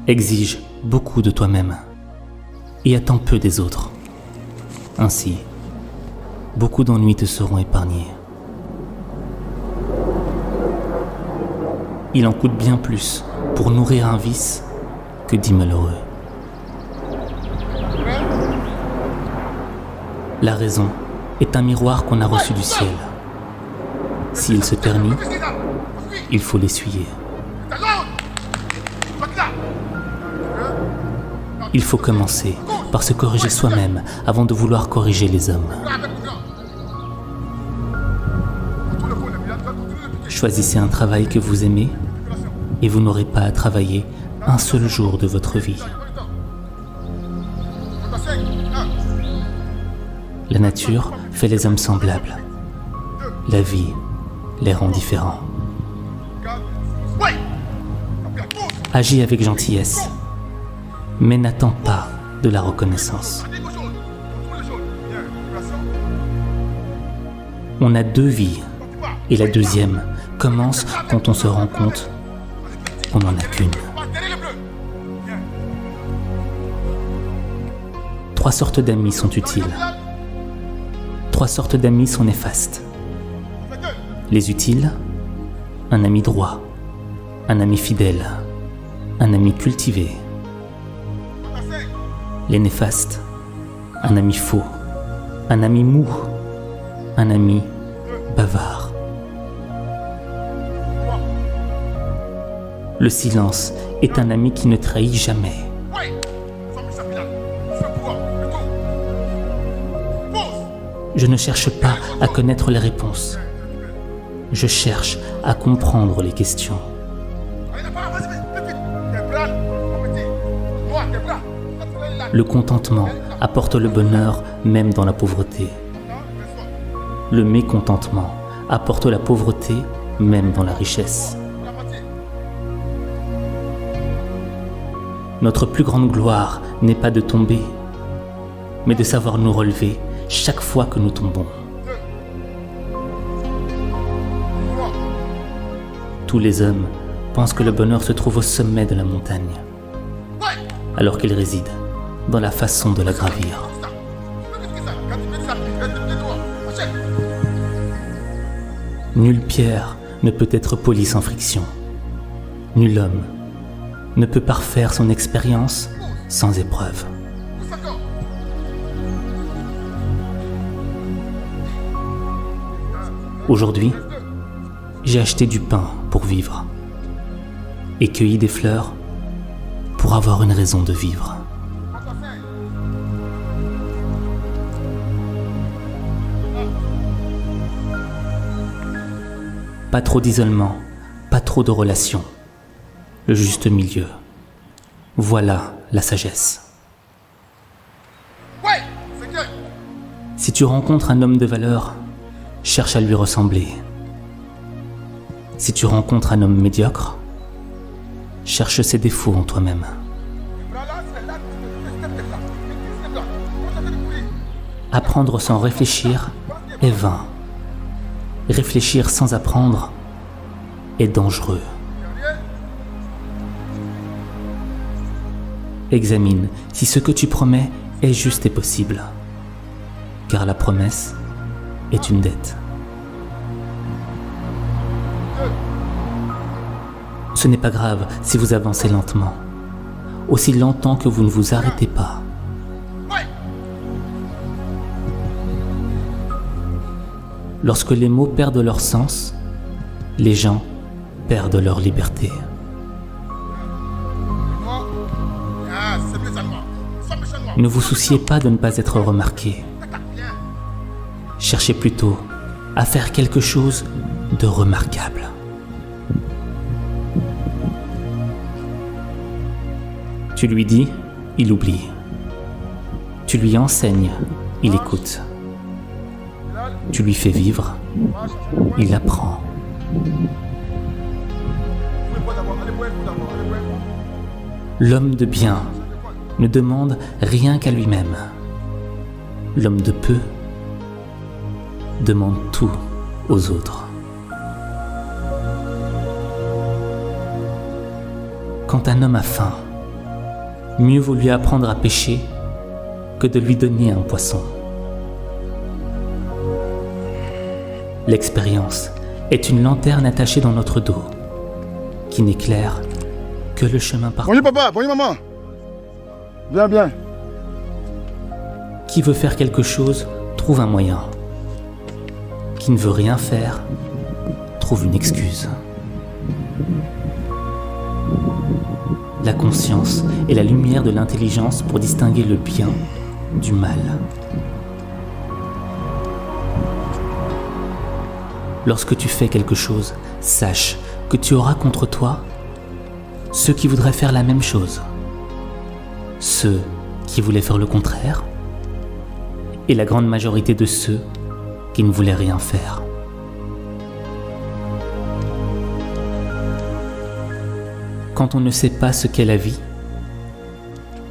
exige beaucoup de toi-même et attend peu des autres. Ainsi, beaucoup d'ennuis te seront épargnés. Il en coûte bien plus pour nourrir un vice que 10 malheureux. La raison est un miroir qu'on a reçu du ciel. S'il se ternit, il faut l'essuyer. Il faut commencer par se corriger soi-même avant de vouloir corriger les hommes. Choisissez un travail que vous aimez et vous n'aurez pas à travailler un seul jour de votre vie. La nature fait les hommes semblables. La vie les rend différents. Agis avec gentillesse, mais n'attends pas de la reconnaissance. On a 2 vies, et la deuxième commence quand on se rend compte qu'on n'en a qu'une. 3 sortes d'amis sont utiles. 3 sortes d'amis sont néfastes. Les utiles, un ami droit, un ami fidèle, un ami cultivé. Les néfastes, un ami faux, un ami mou, un ami bavard. Le silence est un ami qui ne trahit jamais. Je ne cherche pas à connaître les réponses. Je cherche à comprendre les questions. Le contentement apporte le bonheur même dans la pauvreté. Le mécontentement apporte la pauvreté même dans la richesse. Notre plus grande gloire n'est pas de tomber, mais de savoir nous relever chaque fois que nous tombons. Tous les hommes pensent que le bonheur se trouve au sommet de la montagne, alors qu'il réside dans la façon de la gravir. Nulle pierre ne peut être polie sans friction. Nul homme ne peut parfaire son expérience sans épreuve. Aujourd'hui, j'ai acheté du pain pour vivre et cueilli des fleurs pour avoir une raison de vivre. Pas trop d'isolement, pas trop de relations. Le juste milieu. Voilà la sagesse. Si tu rencontres un homme de valeur, cherche à lui ressembler. Si tu rencontres un homme médiocre, cherche ses défauts en toi-même. Apprendre sans réfléchir est vain. Réfléchir sans apprendre est dangereux. Examine si ce que tu promets est juste et possible, car la promesse est une dette. Ce n'est pas grave si vous avancez lentement, aussi longtemps que vous ne vous arrêtez pas. Lorsque les mots perdent leur sens, les gens perdent leur liberté. Ne vous souciez pas de ne pas être remarqué. Cherchez plutôt à faire quelque chose de remarquable. Tu lui dis, il oublie. Tu lui enseignes, il écoute. Tu lui fais vivre, il apprend. L'homme de bien ne demande rien qu'à lui-même. L'homme de peu demande tout aux autres. Quand un homme a faim, Mieux vaut lui apprendre à pêcher que de lui donner un poisson. L'expérience est une lanterne attachée dans notre dos, qui n'éclaire que le chemin parcouru. Bonjour papa, bonjour maman. Bien, bien. Qui veut faire quelque chose trouve un moyen. Qui ne veut rien faire trouve une excuse. La conscience est la lumière de l'intelligence pour distinguer le bien du mal. Lorsque tu fais quelque chose, sache que tu auras contre toi ceux qui voudraient faire la même chose, ceux qui voulaient faire le contraire, et la grande majorité de ceux qui ne voulaient rien faire. Quand on ne sait pas ce qu'est la vie,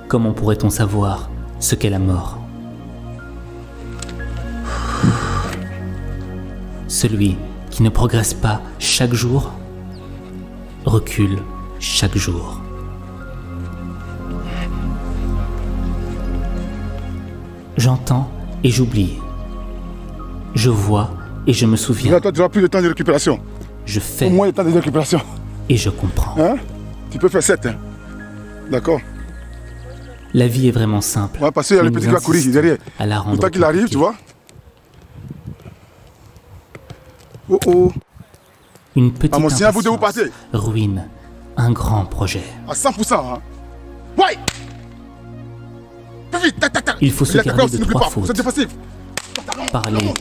comment pourrait-on savoir ce qu'est la mort? Celui qui ne progresse pas chaque jour recule chaque jour. J'entends et j'oublie. Je vois et je me souviens. Là, toi, tu n'auras plus de temps de récupération. Je fais Au moins le temps de récupération. et je comprends. Hein? Tu peux faire 7. Hein? D'accord? La vie est vraiment simple. On va passer à le mais petit nous qui va courir insistons derrière. à la Le rendre temps qu'il arrive, compliquée. tu vois? Oh oh. Une petite Ah, mon sien, vous deux, vous impatience partez. ruine un grand projet. À 100%. Hein? Ouais! Plus vite, tac, tac, tac. Il faut se La garder dépense, de n'oublie trois pas, fautes. c'est défensif. Parler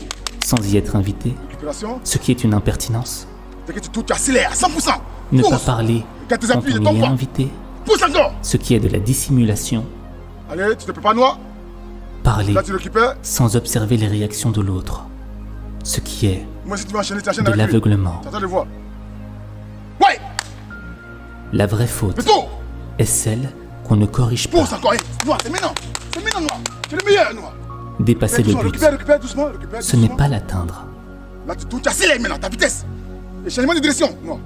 sans y être invité, Récupération. ce qui est une impertinence. T'inquiète, tu accélères à 100%. Ne pas Pousse. parler Quand tes quand appuis, on tombe y est pas. invité, Pousse encore. ce qui est de la dissimulation. Allez, tu te prépares noir. Parler Là, tu récupères. sans observer les réactions de l'autre, ce qui est Moi, si tu vas enchaîner, tu enchaînes de avec lui. l'aveuglement. Tu entends les voix. Ouais! La vraie faute Plutôt! est celle qu'on ne corrige pas. Pousse encore. Noir, c'est maintenant. C'est maintenant, noir. Tu es le meilleur, noir. Dépasser le but, Récupère doucement. Récupère ce n'est doucement. pas l'atteindre. Là, tu accélères maintenant, ta vitesse. Et changement de direction, noir.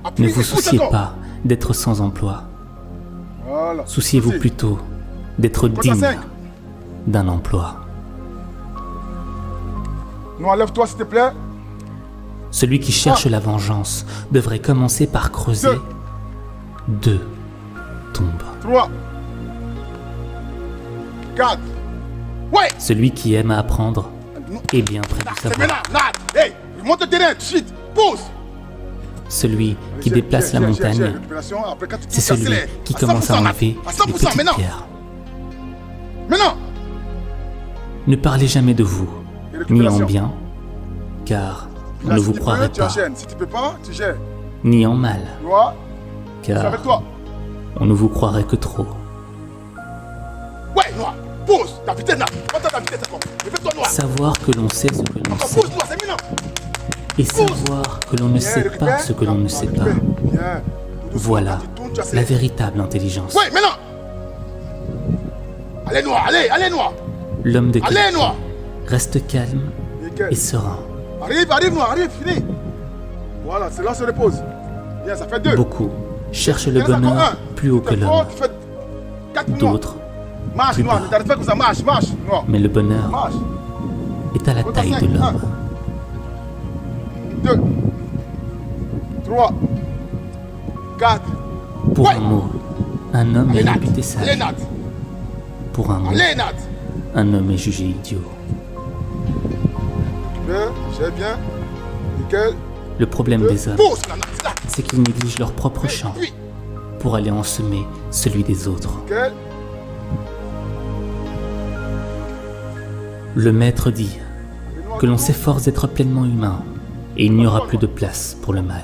Appuie, Ne vous pousse souciez encore. pas d'être sans emploi. Voilà. Souciez-vous Poussez. plutôt d'être Compte à digne 5. d'un emploi. Noir, lève-toi, s'il te plaît. Celui qui cherche la vengeance devrait commencer par creuser 2 tombes. 3. 4. Ouais! Celui qui aime apprendre est bien près du C'est savoir. maintenant, là. Hey, monte le terrain, shit. Pousse. Celui qui déplace la montagne, c'est celui qui commence à enlever à les 100% petites maintenant. pierres. Maintenant. Ne parlez jamais de vous, Et ni en récupération. bien, car on Là, ne si vous tu croirait peux, tu pas, enchaînes. Si tu peux pas, tu gères. ni en mal, Noir, c'est car avec toi. on ne vous croirait que trop. Ouais, noir. Pousse. Ta vitesse là. Monte ta vitesse encore. Réveille-toi, noir. Savoir que l'on sait ce que l'on Encore sait, pousse, noir, c'est maintenant. et savoir que l'on ne Bien, sait récupère. pas ce que l'on ne sait pas, Bien. Tout doucement, voilà tu tournes, tu la accélères. véritable intelligence. Ouais, maintenant. Allez, noir. Allez, noir. L'homme de Allez, qualité noir. reste calme Nickel. et serein. Arrive, noir. Arrive, fini. Voilà, c'est là, on se repose. Bien, ça fait 2. Beaucoup cherchent le bonheur plus haut que l'homme. Tu fais 4 noirs. D'autres, Marche, plus noir. bas. Ne t'arrête pas comme ça. Marche, noir. mais le bonheur Marche. est à la Compte à taille cinq. de l'homme. 2. 3. 4. Pour Ouais. un mot, un homme est Allez, Nat. réputé Allez, sage. Nat. Pour un mot, Allez, Nat. un homme est jugé idiot. Bien, j'ai bien. Nickel. Le problème des hommes, Pousse, là, Nat. C'est là. c'est qu'ils négligent leur propre champ Oui. pour aller en semer celui des autres. Nickel. Le maître dit que l'on s'efforce d'être pleinement humain et il n'y aura plus de place pour le mal.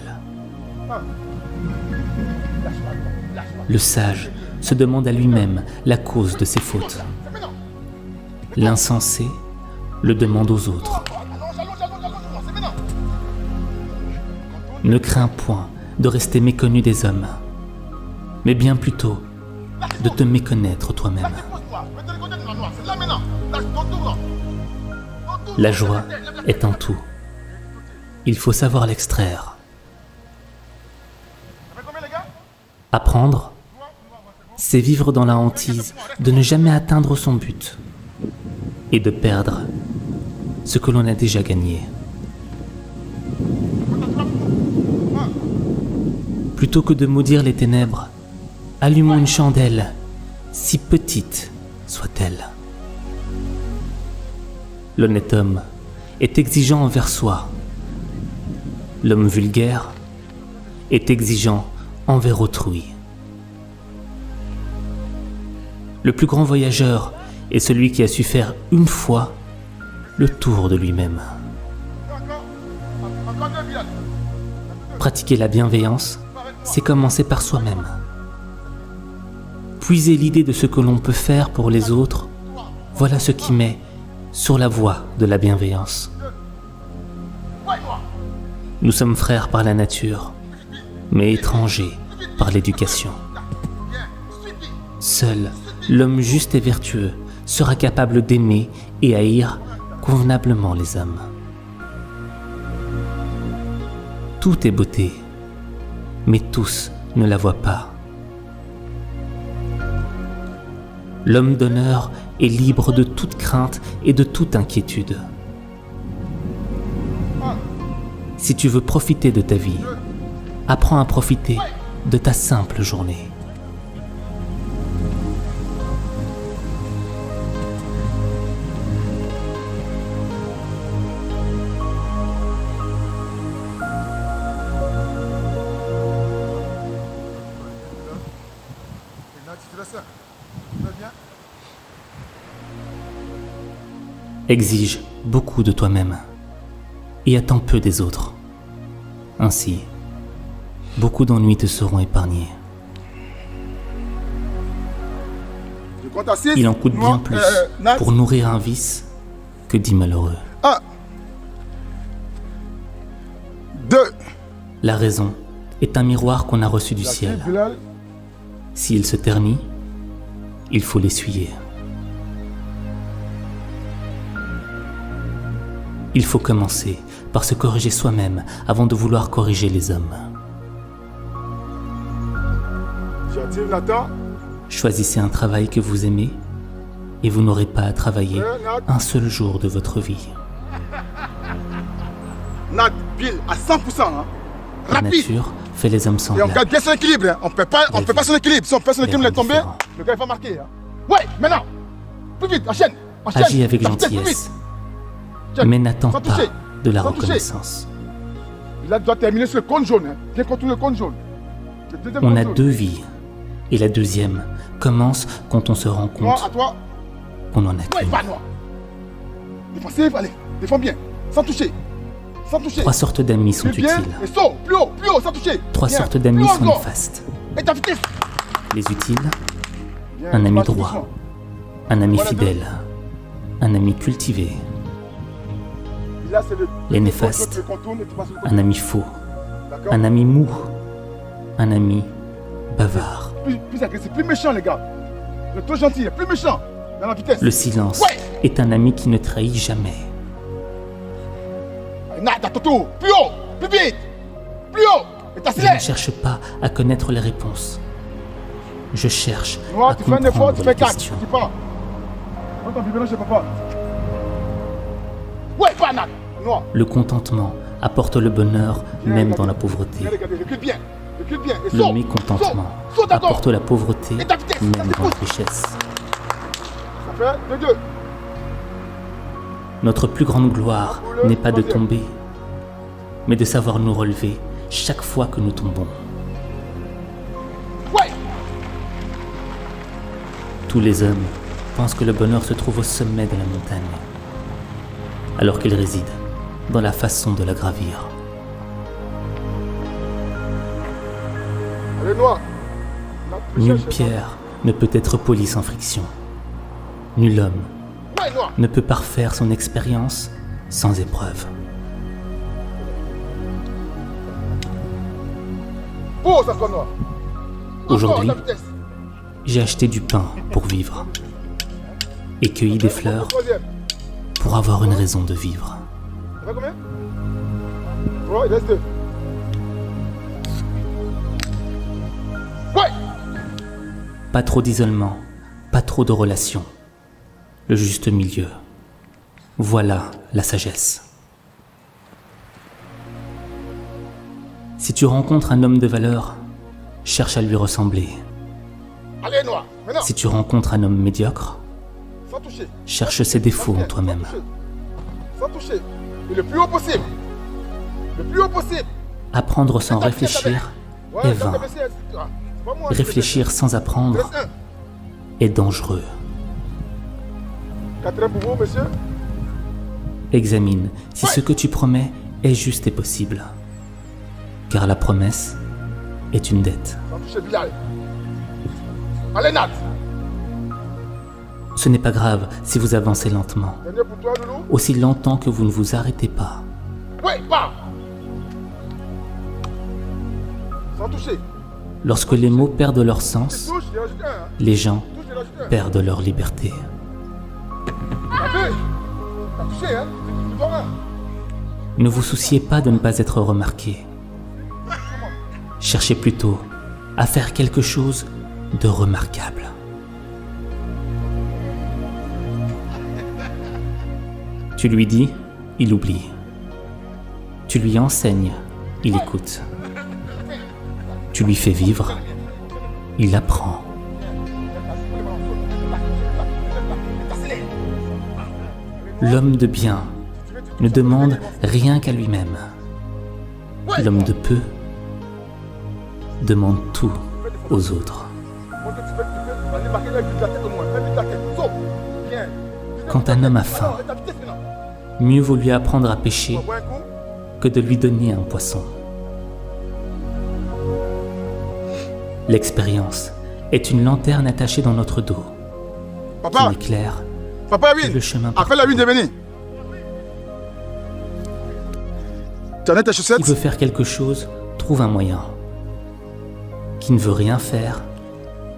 Le sage se demande à lui-même la cause de ses fautes. C'est maintenant. L'insensé le demande aux autres. Allonge, c'est maintenant. Ne crains point de rester méconnu des hommes, mais bien plutôt de te méconnaître toi-même. Pousse, noir. Je vais te reconnaître, noir. C'est là maintenant. Là, ton tour, noir. Ton tour, La noir. joie est un tout. Il faut savoir l'extraire. Ça fait combien, les gars? Apprendre c'est vivre dans la hantise de ne jamais atteindre son but et de perdre ce que l'on a déjà gagné. Plutôt que de maudire les ténèbres, allumons une chandelle, si petite soit-elle. L'honnête homme est exigeant envers soi. L'homme vulgaire est exigeant envers autrui. Le plus grand voyageur est celui qui a su faire une fois le tour de lui-même. Pratiquer la bienveillance, c'est commencer par soi-même. Puiser l'idée de ce que l'on peut faire pour les autres, voilà ce qui met sur la voie de la bienveillance. Nous sommes frères par la nature, mais étrangers par l'éducation. Seul l'homme juste et vertueux sera capable d'aimer et haïr convenablement les hommes. Tout est beauté, mais tous ne la voient pas. L'homme d'honneur est libre de toute crainte et de toute inquiétude. Si tu veux profiter de ta vie, apprends à profiter de ta simple journée. Exige beaucoup de toi-même et attends peu des autres. Ainsi, beaucoup d'ennuis te seront épargnés. Il en coûte bien plus pour nourrir un vice que 10 malheureux. 1, 2. La raison est un miroir qu'on a reçu du ciel. S'il se ternit, il faut l'essuyer. Il faut commencer par se corriger soi-même avant de vouloir corriger les hommes. Choisissez un travail que vous aimez et vous n'aurez pas à travailler un seul jour de votre vie. Nat, Bill, à 100%. Hein. La nature fait les hommes Et on semblables. garde bien son équilibre. Hein. On ne peut pas son équilibre. Si on perd son équilibre, il est tombé, le gars il va marquer. Hein. Ouais, maintenant. Plus vite, enchaîne. Agis avec La vitesse, plus gentillesse, vite. Check. mais n'attends Sans pas toucher. de la Sans toucher. reconnaissance. Là, tu dois terminer sur le compte jaune. Hein. Bien contrôler le compte jaune. Le deuxième On compte a jaune. 2 vies, et la deuxième commence quand on se rend Noir à compte toi. qu'on en a Ouais, qu'une. pas noir. Défensif, allez. Défends bien. Sans toucher. Sans toucher. 3 sortes d'amis sont Plus bien. utiles. Et saut. Plus haut, sans toucher. 3 Bien. sortes d'amis Plus haut sont encore. néfastes. Et ta vitesse. Les utiles, Bien, un ami passe droit, doucement. un ami Voilà, fidèle, un ami cultivé, Et là, c'est le- Les le néfastes. contour, le contour, et tu passes le contour. un ami faux, D'accord. un ami mou, un ami bavard. Plus agressif, plus méchant, les gars. Le trop gentil, plus méchant. Dans la vitesse. Le silence Ouais. est un ami qui ne trahit jamais. Nat, à ton tour. Plus haut, plus vite. Plus haut. Et Je ne t'accélères. cherche pas à connaître les réponses. Je cherche Noir, à tu fais un effort, comprendre tu les fais 4. questions. Tu pars. Prends ton biberon chez papa. Ouais, pas Nat. Noir. Le contentement apporte le bonheur Viens, même regardez. dans la pauvreté. Viens regarder, recule bien. Recule bien. Et Le saute. mécontentement Saute, saute encore. apporte la pauvreté Et ta vitesse, même ta dans la vitesse. richesse. Ça fait 2-2. Notre plus grande gloire n'est pas de tomber, mais de savoir nous relever chaque fois que nous tombons. Ouais. Tous les hommes pensent que le bonheur se trouve au sommet de la montagne, alors qu'il réside dans la façon de la gravir. Allez, Noir. Nat, plus Nulle cherche, pierre ne peut être polie sans friction. Nul homme Ouais, Noir. ne peut parfaire son expérience sans épreuve. Oh, ça soit Noir. Encore, Aujourd'hui, la vitesse. j'ai acheté du pain pour vivre et cueilli des fleurs Troisième. pour avoir une raison de vivre. Ça va combien? Ouais, il reste 2. Ouais. Pas trop d'isolement, pas trop de relations. Le juste milieu. Voilà la sagesse. Si tu rencontres un homme de valeur, cherche à lui ressembler. Allez, noir. Maintenant. Si tu rencontres un homme médiocre, Sans toucher. cherche ses défauts en toi-même. Sans toucher. Et le plus haut possible. Le plus haut possible. Apprendre sans réfléchir est vain. Réfléchir sans apprendre est dangereux. Quatrième pour vous, monsieur. Examine si ce que tu promets est juste et possible. Car la promesse est une dette. Sans toucher, Bilal. Allez, Nat. Ce n'est pas grave si vous avancez lentement, Dernier pour toi, Loulou. aussi longtemps que vous ne vous arrêtez pas. Ouais, pas. Sans toucher. Lorsque les mots perdent leur Tu sens, touches, il rajoute un. Hein. les gens Tu touches, il rajoute un. perdent leur liberté. T'as vu? T'as touché, hein? Tu dois un. Ne vous souciez pas de ne pas être remarqué. Cherchez plutôt à faire quelque chose de remarquable. Tu lui dis, il oublie. Tu lui enseignes, il écoute. Tu lui fais vivre, il apprend. L'homme de bien ne demande rien qu'à lui-même. L'homme de peu demande tout aux autres. Vas-y, marquez la tête au moins. Fais vite la tête. Saute. Bien. Quand un homme a faim, Ta vitesse maintenant. mieux vaut lui apprendre à pêcher On boit un coup. que de lui donner un poisson. L'expérience est une lanterne attachée dans notre dos, qui Papa. éclaire Papa, le Win. chemin. Appelle la Win de venir. Tu en as tes chaussettes? Qui veut faire quelque chose, trouve un moyen. Qui ne veut rien faire,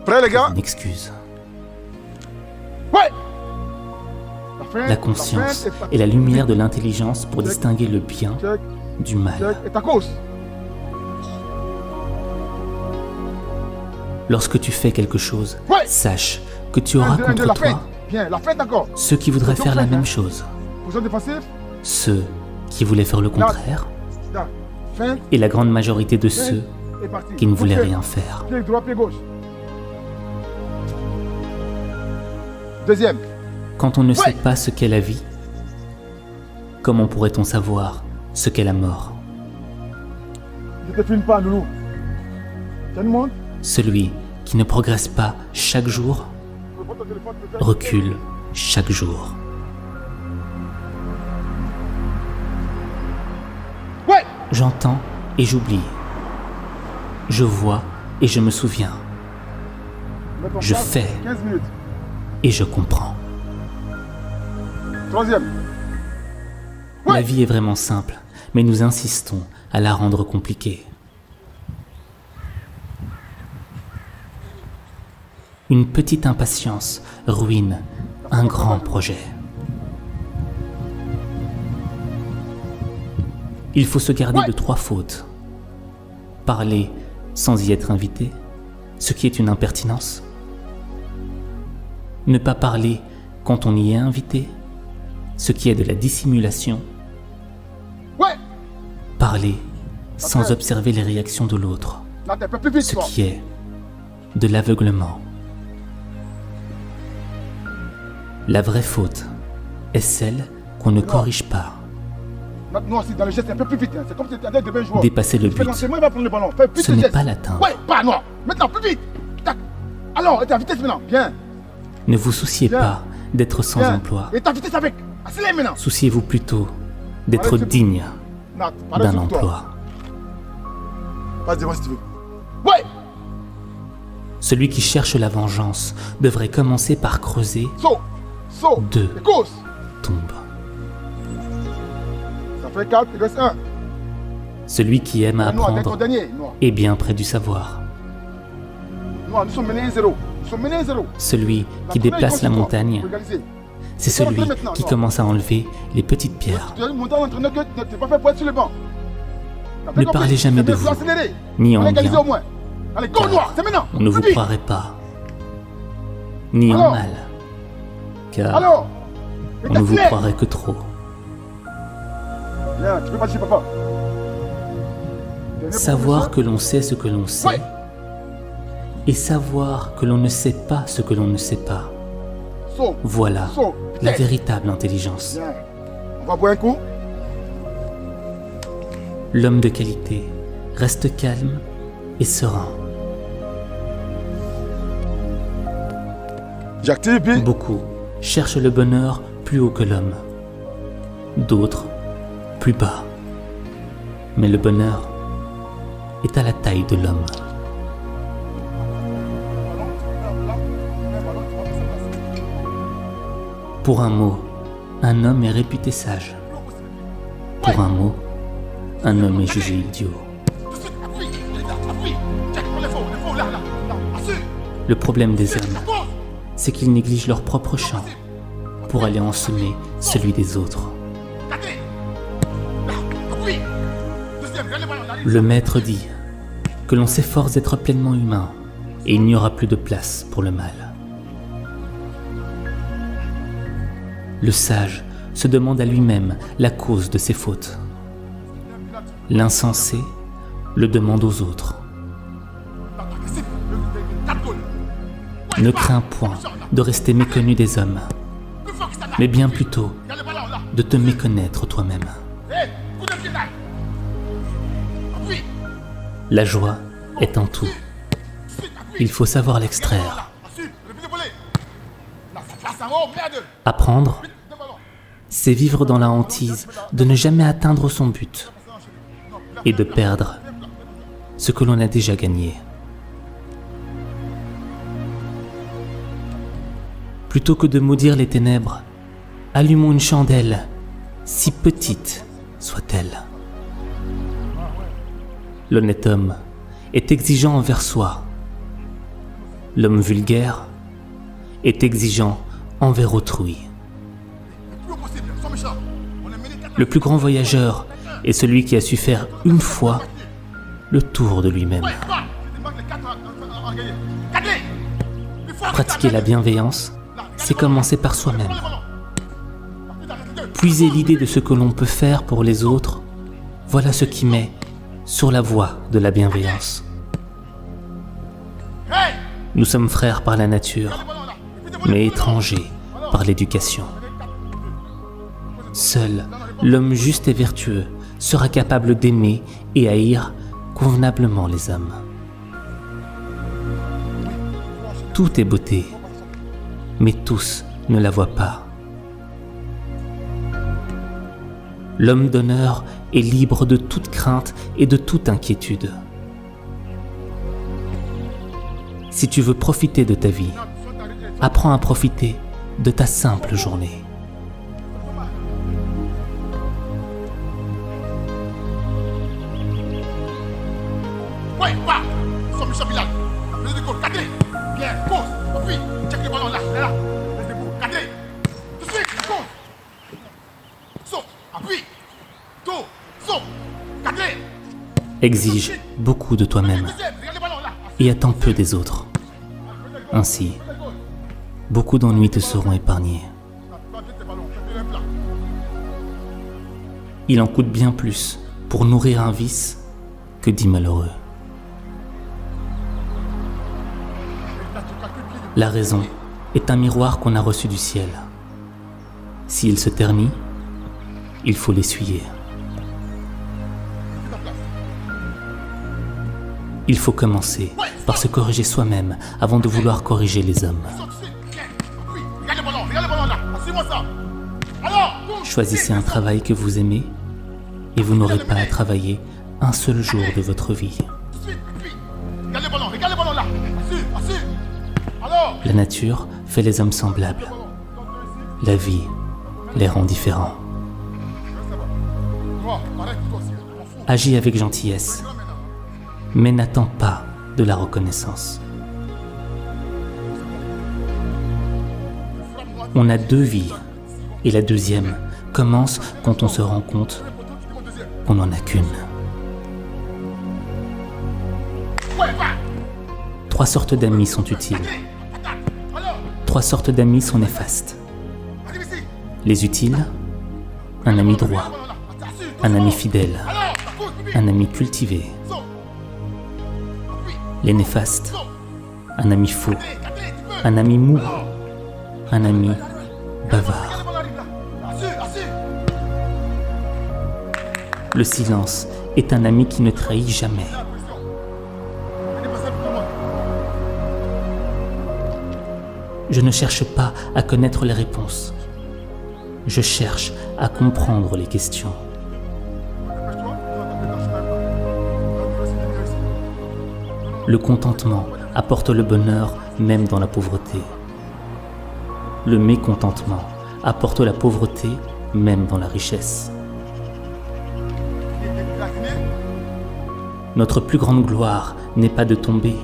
Prêt, les gars? une excuse. Ouais. La conscience est la lumière de l'intelligence pour distinguer le bien Check, du mal. check. Et ta cause? Lorsque tu fais quelque chose, Ouais. sache que tu auras contre la feinte. toi Bien, la feinte encore. ceux qui voudraient Attention, faire la feinte, même hein. chose, Position défensive. ceux qui voulaient faire le contraire, Là. Feinte. et la grande majorité de ceux Et parti. qui ne voulaient Pied. rien faire. Pied droit, pied gauche. Deuxième. Quand on ne sait pas ce qu'est la vie, comment pourrait-on savoir ce qu'est la mort? Je te filme pas, Loulou. Tiens, monde. Celui qui ne progresse pas chaque jour Je prends ton téléphone, tu peux faire- recule chaque jour. Ouais. J'entends et j'oublie. Je vois et je me souviens. Mets ton Je casque, fais. 15 minutes. Et je comprends. Troisième. La vie est vraiment simple, mais nous insistons à la rendre compliquée. Une petite impatience ruine un grand projet. Il faut se garder de 3 fautes. Parler sans y être invité, ce qui est une impertinence. Ne pas parler quand on y est invité, ce qui est de la dissimulation. Ouais. Parler sans observer les réactions de l'autre, Là, t'es un peu plus vite, ce toi. qui est de l'aveuglement. La vraie faute est celle qu'on ne corrige pas. Maintenant, aussi, dans le geste, c'est un peu plus vite. Hein. C'est comme si tu étais de 20 joueurs. Dépasser le Tu fais but, lancer, moi, il va prendre le ballon. Fais plus ce de n'est gestes. pas l'atteindre. Ouais, pas non. Maintenant, plus vite. Tac. Alors, et ta vitesse maintenant. Bien. Ne vous souciez Bien. pas d'être sans Bien. emploi. Et ta vitesse avec. Accélère maintenant. Souciez-vous plutôt d'être Allez, c'est bon. digne Nat, parle d'un sur toi. emploi. Passe devant si tu veux. Ouais. Celui qui cherche la vengeance devrait commencer par creuser Saut. Saut. Deux. Et cause. tombe. Ça fait 4, il reste 1. Celui qui aime Noir, dès ton apprendre dernier. Noir. est bien près du savoir. Noir, nous sommes menés 0. Nous sommes menés 0. Celui qui déplace la montagne, c'est celui maintenant, qui non. commence à enlever les petites pierres. Tu as monté à l'entraîneur que tu n'es pas fait pour être sur le banc. T'as bien Ne compris. parlez jamais C'est de bien, vous, accélérer. ni en On a égalisé bien, au moins. Allez, go car Noir, c'est maintenant. on ne vous Plus vite. croirait pas. ni en Alors mal, car Alors on ne vous croirait que trop. Viens, tu peux pas dire papa. Savoir que l'on sait ce que l'on sait, Ouais. et savoir que l'on ne sait pas ce que l'on ne sait pas, Saut. voilà Saut. la Viens. véritable intelligence. Viens. On va boire un coup. L'homme de qualité reste calme et serein. J'active, puis. Beaucoup cherchent le bonheur plus haut que l'homme, d'autres plus bas. Mais le bonheur est à la taille de l'homme. Pour un mot, un homme est réputé sage. Pour un mot, un homme est jugé idiot. Le problème des hommes, c'est qu'ils négligent leur propre champ pour aller en semer celui des autres. Le maître dit que l'on s'efforce d'être pleinement humain et il n'y aura plus de place pour le mal. Le sage se demande à lui-même la cause de ses fautes. L'insensé le demande aux autres. Ne crains point de rester méconnu des hommes, mais bien plutôt de te méconnaître toi-même. La joie est en tout. Il faut savoir l'extraire. Apprendre, c'est vivre dans la hantise de ne jamais atteindre son but et de perdre ce que l'on a déjà gagné. Plutôt que de maudire les ténèbres, allumons une chandelle, si petite soit-elle. L'honnête homme est exigeant envers soi. L'homme vulgaire est exigeant envers autrui. Le plus grand voyageur est celui qui a su faire une fois le tour de lui-même. Pratiquer la bienveillance, c'est commencer par soi-même. Puiser l'idée de ce que l'on peut faire pour les autres, voilà ce qui met sur la voie de la bienveillance. Nous sommes frères par la nature, mais étrangers par l'éducation. Seul l'homme juste et vertueux sera capable d'aimer et haïr convenablement les hommes. Tout est beauté, mais tous ne la voient pas. L'homme d'honneur est libre de toute crainte et de toute inquiétude. Si tu veux profiter de ta vie, apprends à profiter de ta simple journée. Exige beaucoup de toi-même et attends peu des autres. Ainsi, beaucoup d'ennuis te seront épargnés. Il en coûte bien plus pour nourrir un vice que 10 malheureux. La raison est un miroir qu'on a reçu du ciel. S'il se ternit, il faut l'essuyer. Il faut commencer par se corriger soi-même avant de vouloir corriger les hommes. Choisissez un travail que vous aimez et vous n'aurez pas à travailler un seul jour de votre vie. La nature fait les hommes semblables. La vie les rend différents. Agis avec gentillesse, mais n'attends pas de la reconnaissance. On a 2 vies, et la deuxième commence quand on se rend compte qu'on n'en a qu'une. 3 sortes d'amis sont utiles. 3 sortes d'amis sont néfastes. Les utiles, un ami droit, un ami fidèle, un ami cultivé. Les néfastes, un ami faux, un ami mou, un ami bavard. Le silence est un ami qui ne trahit jamais. Je ne cherche pas à connaître les réponses. Je cherche à comprendre les questions. Le contentement apporte le bonheur même dans la pauvreté. Le mécontentement apporte la pauvreté même dans la richesse. Notre plus grande gloire n'est pas de tomber,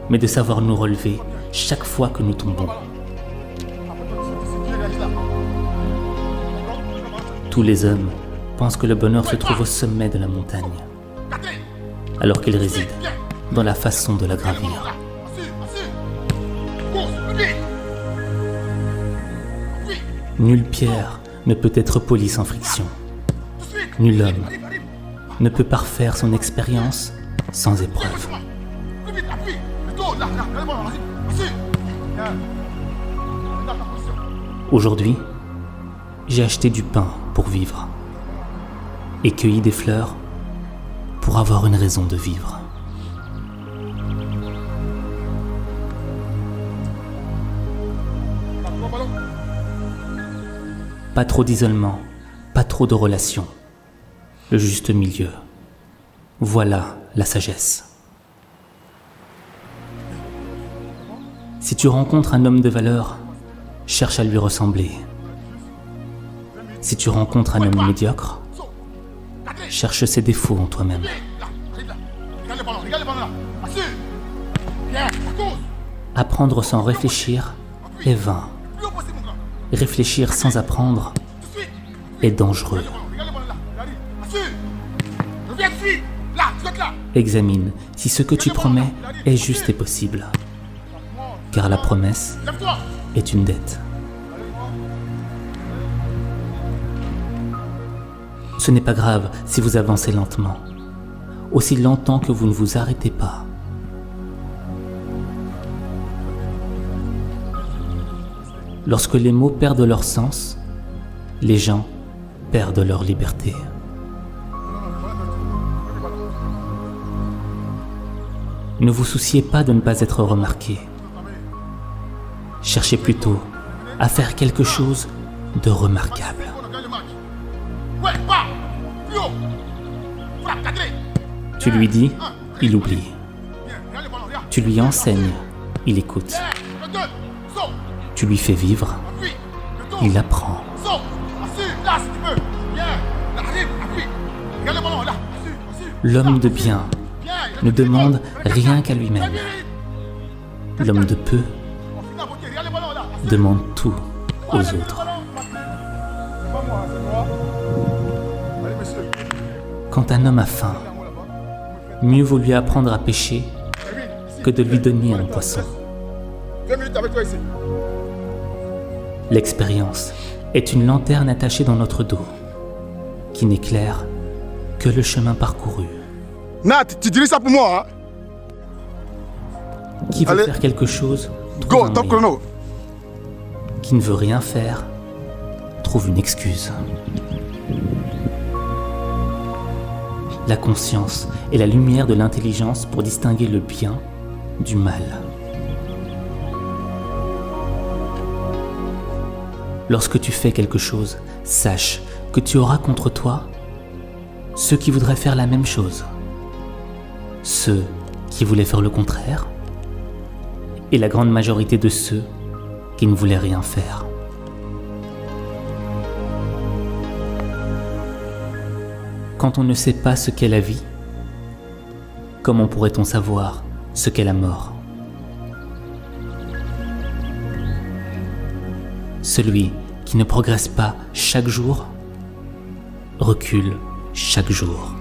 mais de savoir nous relever chaque fois que nous tombons. Tous les hommes pensent que le bonheur se trouve au sommet de la montagne, alors qu'il réside dans la façon de la gravir. Nulle pierre ne peut être polie sans friction. Nul homme ne peut parfaire son expérience sans épreuve. Aujourd'hui, j'ai acheté du pain pour vivre et cueilli des fleurs pour avoir une raison de vivre. Pas trop d'isolement, pas trop de relations. Le juste milieu. Voilà la sagesse. Si tu rencontres un homme de valeur, cherche à lui ressembler. Si tu rencontres un homme médiocre, cherche ses défauts en toi-même. Apprendre sans réfléchir est vain. Réfléchir sans apprendre est dangereux. Examine si ce que tu promets est juste et possible, car la promesse est une dette. Ce n'est pas grave si vous avancez lentement, aussi longtemps que vous ne vous arrêtez pas. Lorsque les mots perdent leur sens, les gens perdent leur liberté. Ne vous souciez pas de ne pas être remarqué. Cherchez plutôt à faire quelque chose de remarquable. Tu lui dis, il oublie. Tu lui enseignes, il écoute. Tu lui fais vivre, il apprend. L'homme de bien ne demande rien qu'à lui-même. L'homme de peu demande tout aux autres. Quand un homme a faim, mieux vaut lui apprendre à pêcher que de lui donner un poisson. L'expérience est une lanterne attachée dans notre dos, qui n'éclaire que le chemin parcouru. Nat, tu diriges ça pour moi, hein? Qui veut faire quelque chose, trouve un moyen. Qui ne veut rien faire, trouve une excuse. La conscience est la lumière de l'intelligence pour distinguer le bien du mal. Lorsque tu fais quelque chose, sache que tu auras contre toi ceux qui voudraient faire la même chose, ceux qui voulaient faire le contraire, et la grande majorité de ceux qui ne voulaient rien faire. Quand on ne sait pas ce qu'est la vie, comment pourrait-on savoir ce qu'est la mort? Celui qui ne progresse pas chaque jour recule chaque jour.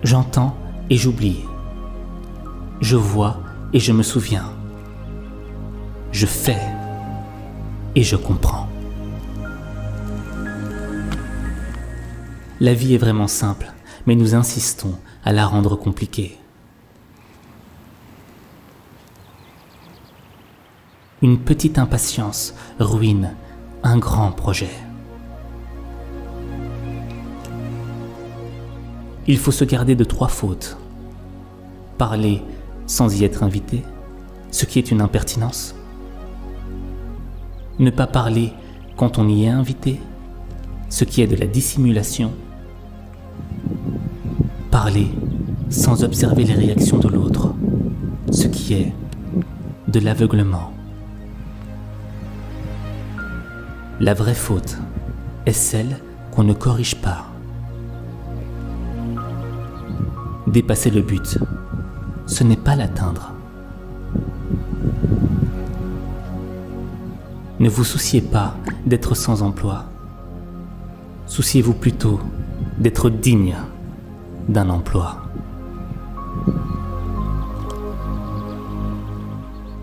J'entends et j'oublie. je vois et je me souviens. Je fais et je comprends. La vie est vraiment simple, mais nous insistons à la rendre compliquée. Une petite impatience ruine un grand projet. Il faut se garder de 3 fautes. Parler sans y être invité, ce qui est une impertinence. Ne pas parler quand on y est invité, ce qui est de la dissimulation. Parler sans observer les réactions de l'autre, ce qui est de l'aveuglement. La vraie faute est celle qu'on ne corrige pas. Dépasser le but, ce n'est pas l'atteindre. Ne vous souciez pas d'être sans emploi. Souciez-vous plutôt d'être digne d'un emploi.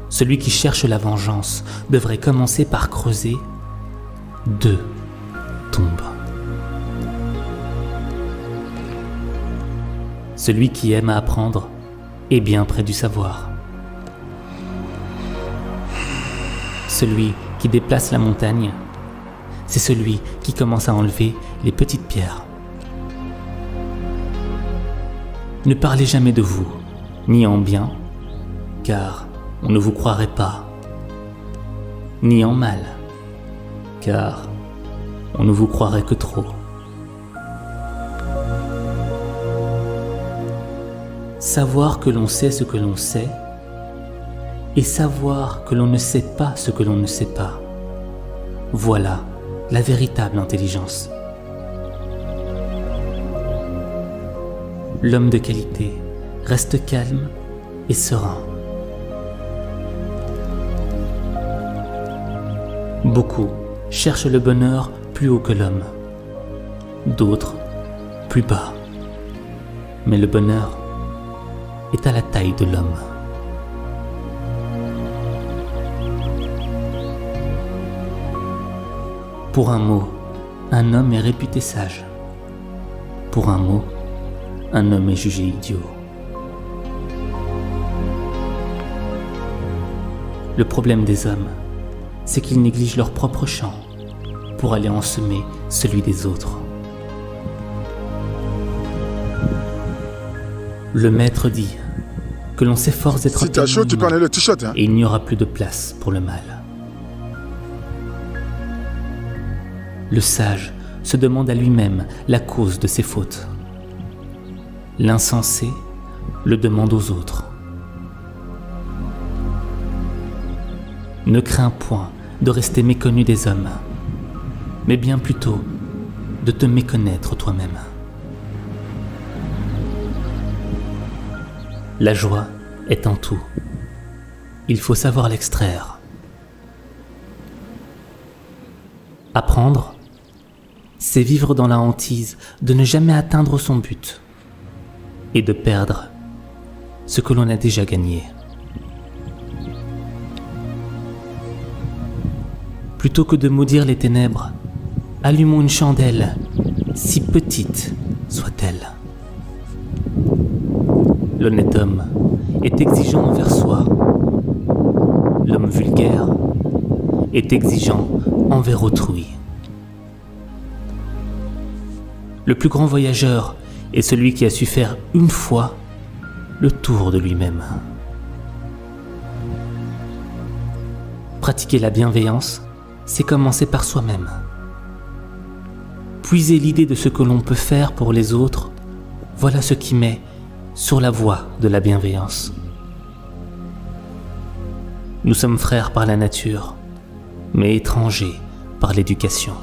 Celui qui cherche la vengeance devrait commencer par creuser 2 tombes. Celui qui aime à apprendre est bien près du savoir. Celui qui déplace la montagne, c'est celui qui commence à enlever les petites pierres. Ne parlez jamais de vous, ni en bien, car on ne vous croirait pas, ni en mal, car on ne vous croirait que trop. Savoir que l'on sait ce que l'on sait, et savoir que l'on ne sait pas ce que l'on ne sait pas, voilà la véritable intelligence. L'homme de qualité reste calme et serein. Beaucoup cherchent le bonheur plus haut que l'homme, d'autres plus bas. Mais le bonheur est à la taille de l'homme. Pour un mot, un homme est réputé sage. Pour un mot, un homme est jugé idiot. Le problème des hommes, c'est qu'ils négligent leur propre champ pour aller ensemer celui des autres. Le maître dit que l'on s'efforce d'être si t'as chaud, tu peux enlever le t-shirt, hein. Et il n'y aura plus de place pour le mal. Le sage se demande à lui-même la cause de ses fautes. L'insensé le demande aux autres. Ne crains point de rester méconnu des hommes, mais bien plutôt de te méconnaître toi-même. La joie est en tout. Il faut savoir l'extraire. Apprendre, c'est vivre dans la hantise de ne jamais atteindre son but et de perdre ce que l'on a déjà gagné. Plutôt que de maudire les ténèbres, allumons une chandelle, si petite soit-elle. L'honnête homme est exigeant envers soi. L'homme vulgaire est exigeant envers autrui. Le plus grand voyageur est celui qui a su faire une fois le tour de lui-même. Pratiquer la bienveillance, c'est commencer par soi-même. Puiser l'idée de ce que l'on peut faire pour les autres, voilà ce qui met sur la voie de la bienveillance. Nous sommes frères par la nature, mais étrangers par l'éducation.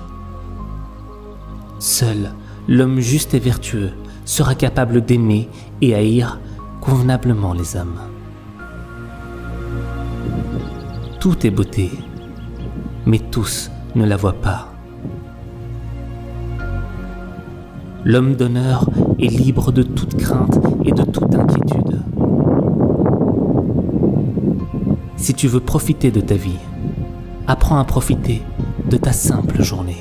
Seul l'homme juste et vertueux sera capable d'aimer et haïr convenablement les hommes. Tout est beauté, mais tous ne la voient pas. L'homme d'honneur est libre de toute crainte et de toute inquiétude. Si tu veux profiter de ta vie, apprends à profiter de ta simple journée.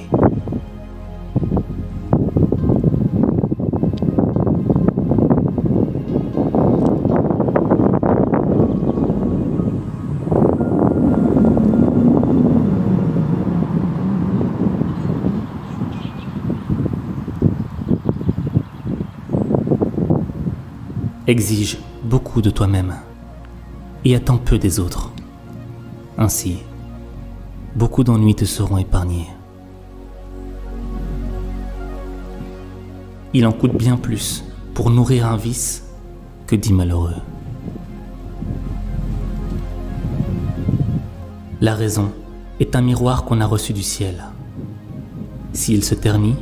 Exige beaucoup de toi-même et attends peu des autres. Ainsi, beaucoup d'ennuis te seront épargnés. Il en coûte bien plus pour nourrir un vice que 10 malheureux. La raison est un miroir qu'on a reçu du ciel. S'il se ternit,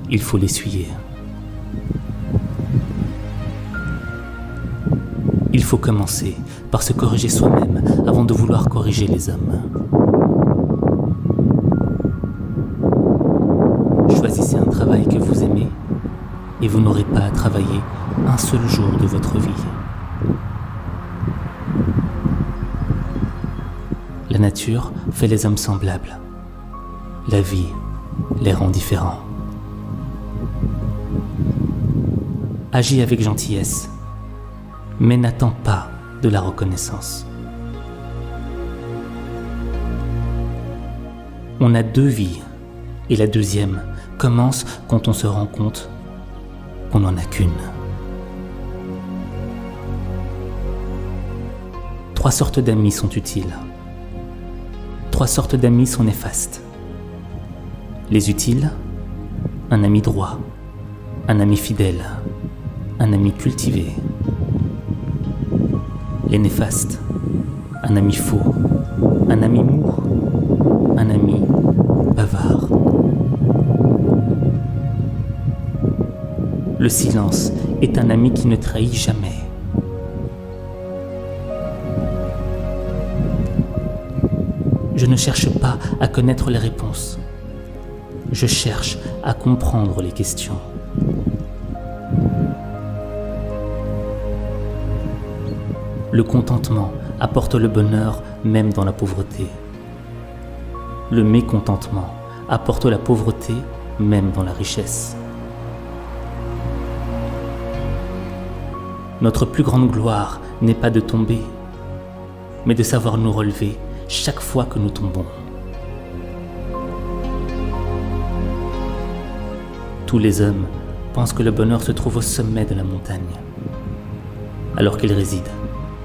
il faut l'essuyer. Il faut commencer par se corriger soi-même avant de vouloir corriger les hommes. Choisissez un travail que vous aimez et vous n'aurez pas à travailler un seul jour de votre vie. La nature fait les hommes semblables. La vie les rend différents. Agis avec gentillesse, mais n'attends pas de la reconnaissance. On a 2 vies, et la deuxième commence quand on se rend compte qu'on n'en a qu'une. 3 sortes d'amis sont utiles. 3 sortes d'amis sont néfastes. Les utiles, un ami droit, un ami fidèle, un ami cultivé. Les néfastes, un ami faux, un ami mou, un ami bavard. Le silence est un ami qui ne trahit jamais. Je ne cherche pas à connaître les réponses. Je cherche à comprendre les questions. Le contentement apporte le bonheur même dans la pauvreté. Le mécontentement apporte la pauvreté même dans la richesse. Notre plus grande gloire n'est pas de tomber, mais de savoir nous relever chaque fois que nous tombons. Tous les hommes pensent que le bonheur se trouve au sommet de la montagne, alors qu'il réside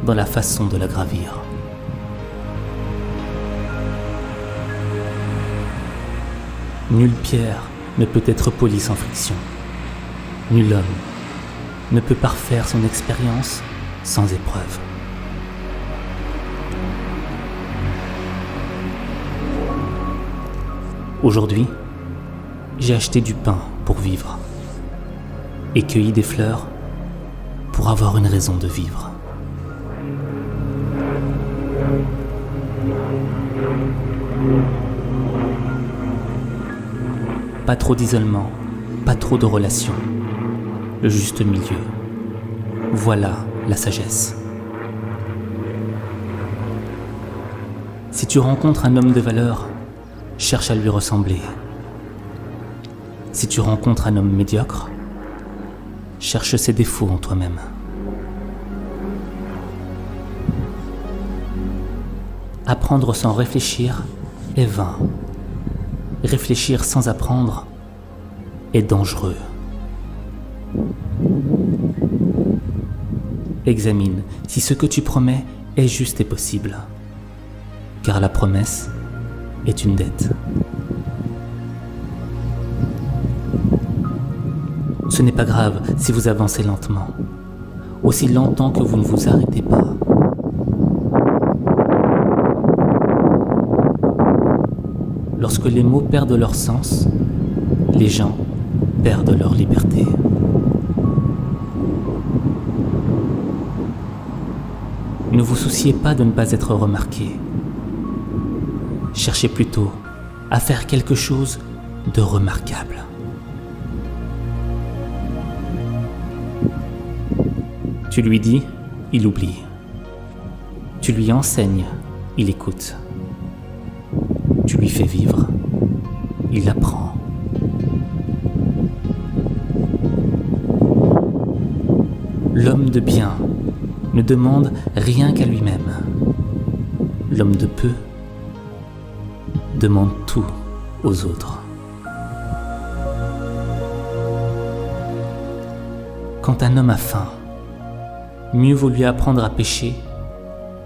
dans la façon de la gravir. Nulle pierre ne peut être polie sans friction. Nul homme ne peut parfaire son expérience sans épreuve. Aujourd'hui, j'ai acheté du pain pour vivre et cueilli des fleurs pour avoir une raison de vivre. Pas trop d'isolement, pas trop de relations. Le juste milieu. Voilà la sagesse. Si tu rencontres un homme de valeur, cherche à lui ressembler. Si tu rencontres un homme médiocre, cherche ses défauts en toi-même. Apprendre sans réfléchir est vain. Réfléchir sans apprendre est dangereux. Examine si ce que tu promets est juste et possible, car la promesse est une dette. Ce n'est pas grave si vous avancez lentement, aussi longtemps que vous ne vous arrêtez pas. Lorsque les mots perdent leur sens, les gens perdent leur liberté. Ne vous souciez pas de ne pas être remarqué. Cherchez plutôt à faire quelque chose de remarquable. Tu lui dis, il oublie. Tu Tu lui enseignes, il écoute. Tu lui fais vivre, il apprend. L'homme de bien ne demande rien qu'à lui-même. L'homme de peu demande tout aux autres. Quand un homme a faim, mieux vaut lui apprendre à pêcher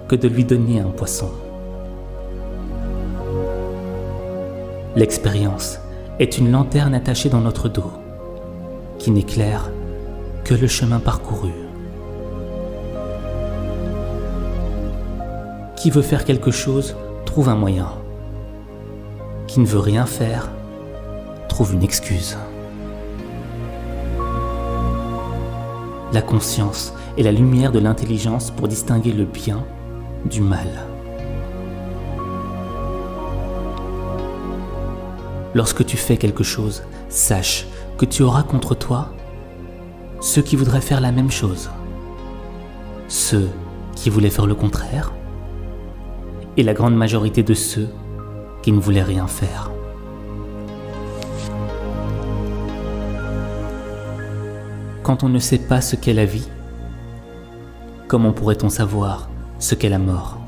que de lui donner un poisson. L'expérience est une lanterne attachée dans notre dos, qui n'éclaire que le chemin parcouru. Qui veut faire quelque chose trouve un moyen. Qui ne veut rien faire trouve une excuse. La conscience est la lumière de l'intelligence pour distinguer le bien du mal. Lorsque tu fais quelque chose, sache que tu auras contre toi ceux qui voudraient faire la même chose, ceux qui voulaient faire le contraire, et la grande majorité de ceux qui ne voulaient rien faire. Quand on ne sait pas ce qu'est la vie, comment pourrait-on savoir ce qu'est la mort?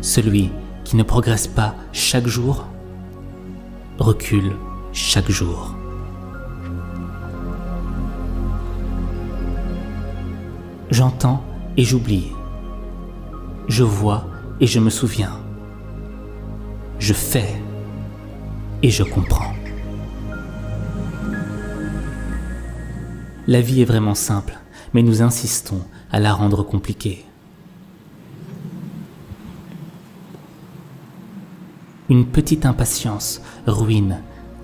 Celui qui ne progresse pas chaque jour recule chaque jour. J'entends et j'oublie. Je vois et je me souviens. Je fais et je comprends. La vie est vraiment simple, mais nous insistons à la rendre compliquée. Une petite impatience ruine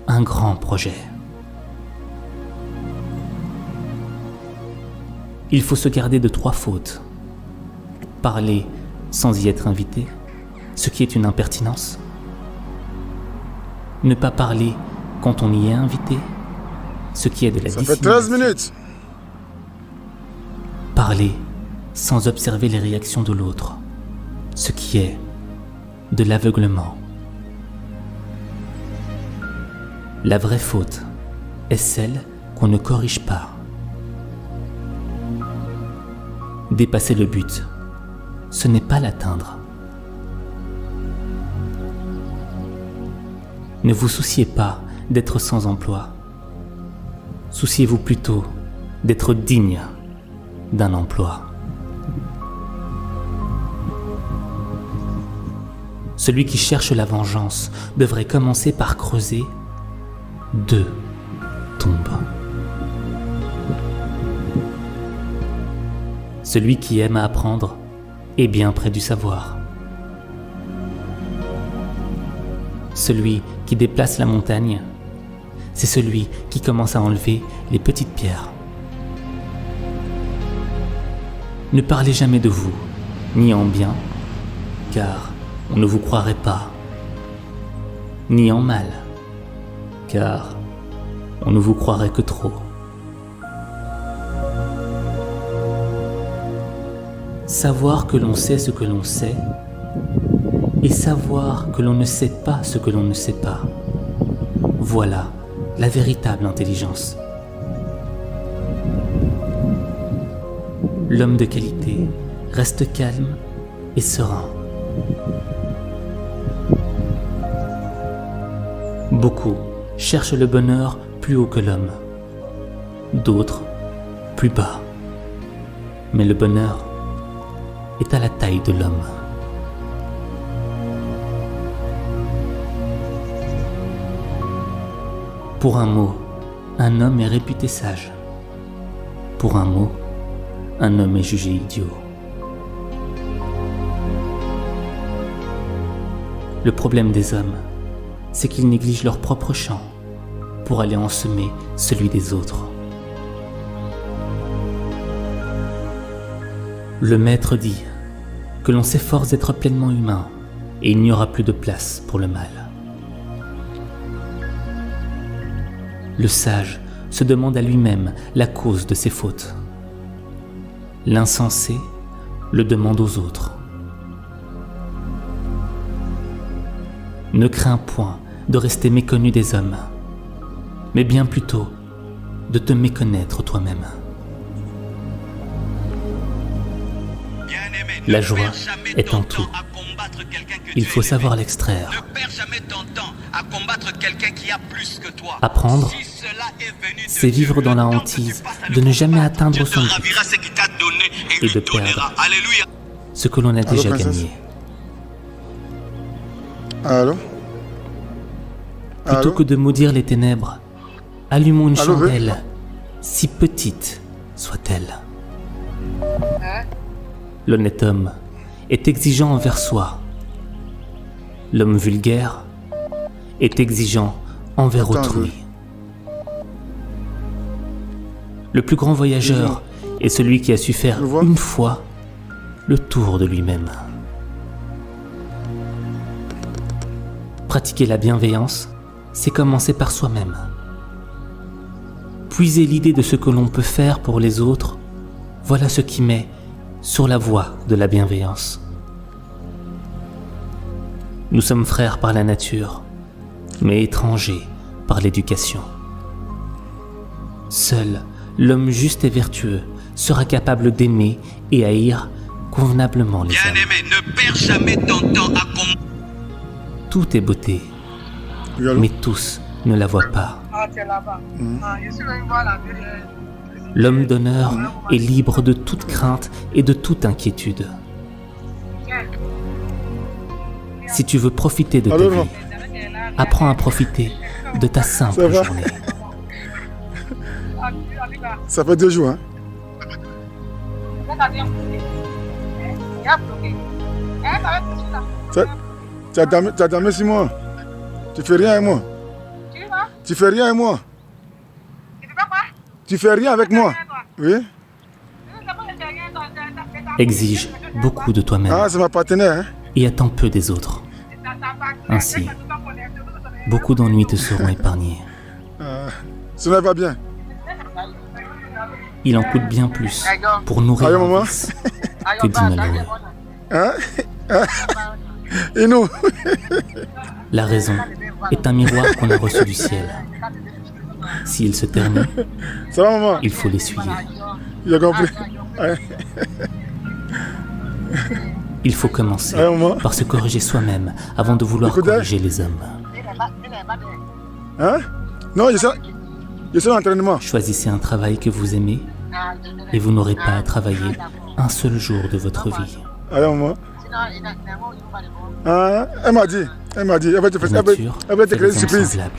un grand projet. Il faut se garder de 3 fautes. Parler sans y être invité, ce qui est une impertinence. Ne pas parler quand on y est invité, ce qui est de la dissimulation. Ça fait 13 minutes. Parler sans observer les réactions de l'autre, ce qui est de l'aveuglement. La vraie faute est celle qu'on ne corrige pas. Dépasser le but, ce n'est pas l'atteindre. Ne vous souciez pas d'être sans emploi. Souciez-vous plutôt d'être digne d'un emploi. Celui qui cherche la vengeance devrait commencer par creuser 2 tombes. Celui qui aime à apprendre est bien près du savoir. Celui qui déplace la montagne, c'est celui qui commence à enlever les petites pierres. Ne parlez jamais de vous, ni en bien, car on ne vous croirait pas, ni en mal, car on ne vous croirait que trop. Savoir que l'on sait ce que l'on sait, et savoir que l'on ne sait pas ce que l'on ne sait pas, voilà la véritable intelligence. L'homme de qualité reste calme et serein. Beaucoup cherchent le bonheur plus haut que l'homme, d'autres plus bas. Mais le bonheur est à la taille de l'homme. Pour un mot, un homme est réputé sage. Pour un mot, un homme est jugé idiot. Le problème des hommes, c'est qu'ils négligent leur propre champ pour aller en semer celui des autres. Le maître dit que l'on s'efforce d'être pleinement humain et il n'y aura plus de place pour le mal. Le sage se demande à lui-même la cause de ses fautes. L'insensé le demande aux autres. Ne crains point de rester méconnu des hommes, mais bien plutôt de te méconnaître toi-même. La joie est en tout. Il faut savoir l'extraire. Ne perds jamais ton temps à combattre quelqu'un qui a plus que toi. Apprendre, Si cela est venu de c'est vivre Dieu, dans la le temps que hantise tu passes à de le ne jamais combattre, atteindre Dieu son te but ravira ce qu'il t'a donné et et lui de donnera. perdre Alléluia. ce que l'on a déjà princesse. gagné. Allô? Plutôt Allô? que de maudire les ténèbres, allumons une Allô, oui? chandelle, si petite soit-elle. L'honnête homme est exigeant envers soi. L'homme vulgaire est exigeant envers Attends, autrui. Le plus grand voyageur est celui qui a su faire Je vois. une fois le tour de lui-même. Pratiquer la bienveillance, c'est commencer par soi-même. Puiser l'idée de ce que l'on peut faire pour les autres, voilà ce qui met sur la voie de la bienveillance. Nous sommes frères par la nature, mais étrangers par l'éducation. Seul l'homme juste et vertueux sera capable d'aimer et haïr convenablement les hommes. Bien-aimé, ne perds jamais ton temps à combattre. Tout est beauté, Oui, allô? mais tous ne la voient pas. Ah, tu es là-bas. Ah, je suis venu voir la vue. L'homme d'honneur est libre de toute crainte et de toute inquiétude. Si tu veux profiter de ta Allô, vie, non? apprends à profiter de ta simple Ça va? journée. Ça fait 2 jours, hein? Tu as dormi 6 mois. Tu fais rien avec moi. Tu fais rien avec moi. Tu fais rien avec moi. Oui? Exige beaucoup de toi-même Ah, c'est ma partenaire, hein? et attends peu des autres. Ainsi, beaucoup d'ennuis te seront épargnés. Cela va bien. Il en coûte bien plus pour nourrir Allô, un maman? vice que dit malheureux. Hein? Et nous? La raison est un miroir qu'on a reçu du ciel. S'il se ternit, Ça va, maman? il faut l'essuyer. J'ai compris. Ouais. Il faut commencer Ouais, maman. par se corriger soi-même avant de vouloir Écoutez. corriger les hommes. Hein? Non, je suis en entraînement. Choisissez un travail que vous aimez et vous n'aurez pas à travailler un seul jour de votre vie. Allez, maman. Hein? Elle m'a dit. Elle va te La faire. nature Elle va te fait créer des une hommes surprise. semblables.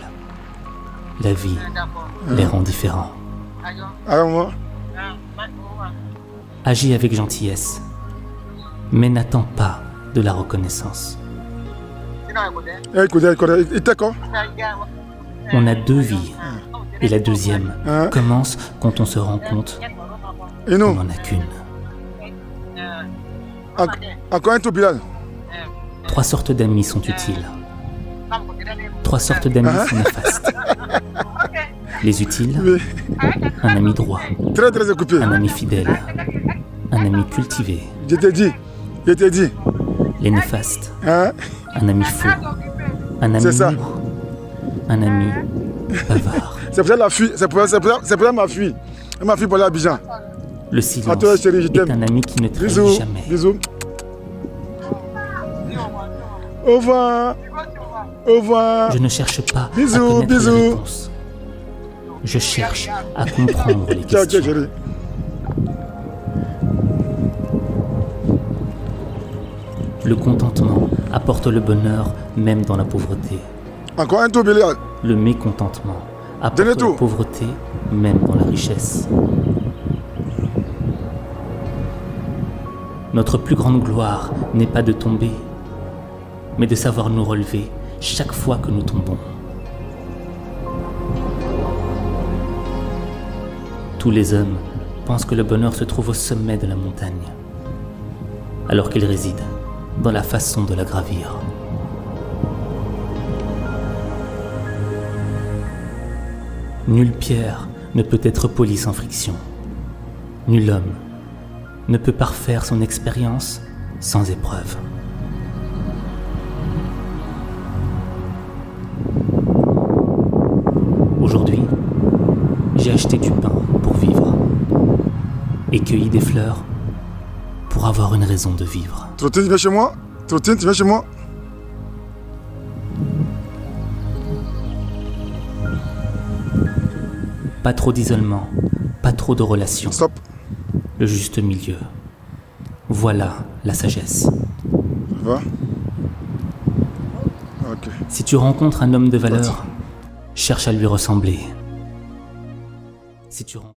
La vie les rend différents. Allez, maman. Agis avec gentillesse, mais n'attends pas de la reconnaissance. Écoute, il était quoi? On a 2 vies, et la deuxième Hein? commence quand on se rend compte Et qu'on nous? n'en a qu'une. Encore un tout Bilal. 3 sortes d'amis sont utiles. 3 sortes d'amis Hein? sont néfastes. Les utiles, Oui. un ami droit, Très, très occupé. un ami fidèle, un ami cultivé. Je t'ai dit. Je t'ai dit. Les néfastes, Hein? un ami faux, un ami C'est ça. mou, un ami bavard. C'est pour ça la fille. C'est pour ça ma fille. Elle m'a fille pour aller à Abidjan. Le silence À toi, chérie, je est t'aime. un ami qui ne trahit Bisous. jamais. Bisous. Au revoir. Au revoir. Je ne cherche pas Bisous, à connaître bisous. les réponses. Je cherche à comprendre les Ciao, ciao, questions. chérie. Le contentement apporte le bonheur même dans la pauvreté. Encore un tout Bilal. Le mécontentement apporte Donnez la tout. pauvreté même dans la richesse. Notre plus grande gloire n'est pas de tomber, mais de savoir nous relever chaque fois que nous tombons. Tous les hommes pensent que le bonheur se trouve au sommet de la montagne, alors qu'il réside dans la façon de la gravir. Nulle pierre ne peut être polie sans friction. Nul homme ne peut parfaire son expérience sans épreuve. Aujourd'hui, j'ai acheté du pain pour vivre et cueilli des fleurs pour avoir une raison de vivre. Trotine, tu viens chez moi? Trotine, tu viens chez moi? Pas trop d'isolement, pas trop de relations. Stop. Le juste milieu. Voilà la sagesse. Ça va? Ok. Si tu rencontres un homme de valeur, cherche à lui ressembler. Si tu rencontres